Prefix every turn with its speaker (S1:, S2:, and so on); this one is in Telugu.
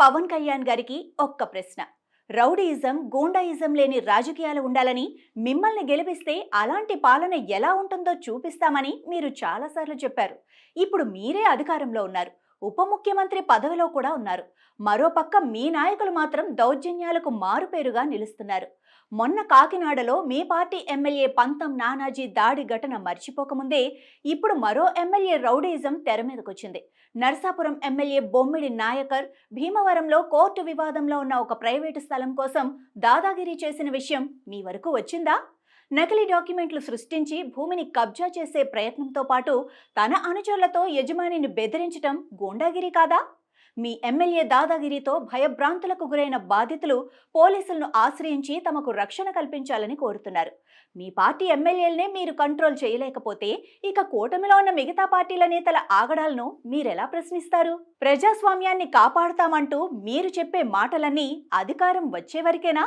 S1: పవన్ కళ్యాణ్ గారికి ఒక్క ప్రశ్న. రౌడీయిజం, గూండాయిజం లేని రాజకీయాలు ఉండాలని, మిమ్మల్ని గెలిపిస్తే అలాంటి పాలన ఎలా ఉంటుందో చూపిస్తామని మీరు చాలాసార్లు చెప్పారు. ఇప్పుడు మీరే అధికారంలో ఉన్నారు. ఉప ముఖ్యమంత్రి పదవిలో కూడా ఉన్నారు. మరోపక్క మీ నాయకులు మాత్రం దౌర్జన్యాలకు మారుపేరుగా నిలుస్తున్నారు. మొన్న కాకినాడలో మీ పార్టీ ఎమ్మెల్యే పంతం నానాజీ దాడి ఘటన మర్చిపోకముందే ఇప్పుడు మరో ఎమ్మెల్యే రౌడీయిజం తెర మీదకొచ్చింది. నర్సాపురం ఎమ్మెల్యే బొమ్మిడి నాయకర్ భీమవరంలో కోర్టు వివాదంలో ఉన్న ఒక ప్రైవేటు స్థలం కోసం దాదాగిరీ చేసిన విషయం మీ వరకు వచ్చిందా? నకిలీ డాక్యుమెంట్లు సృష్టించి భూమిని కబ్జా చేసే ప్రయత్నంతో పాటు తన అనుచరులతో యజమానిని బెదిరించటం గూండాగిరి కాదా? మీ ఎమ్మెల్యే దాదాగిరితో భయభ్రాంతులకు గురైన బాధితులు పోలీసులను ఆశ్రయించి తమకు రక్షణ కల్పించాలని కోరుతున్నారు. మీ పార్టీ ఎమ్మెల్యేలనే మీరు కంట్రోల్ చేయలేకపోతే ఇక కూటమిలో ఉన్న మిగతా పార్టీల నేతల ఆగడాలను మీరెలా ప్రశ్నిస్తారు? ప్రజాస్వామ్యాన్ని కాపాడుతామంటూ మీరు చెప్పే మాటలన్నీ అధికారం వచ్చే వరకేనా?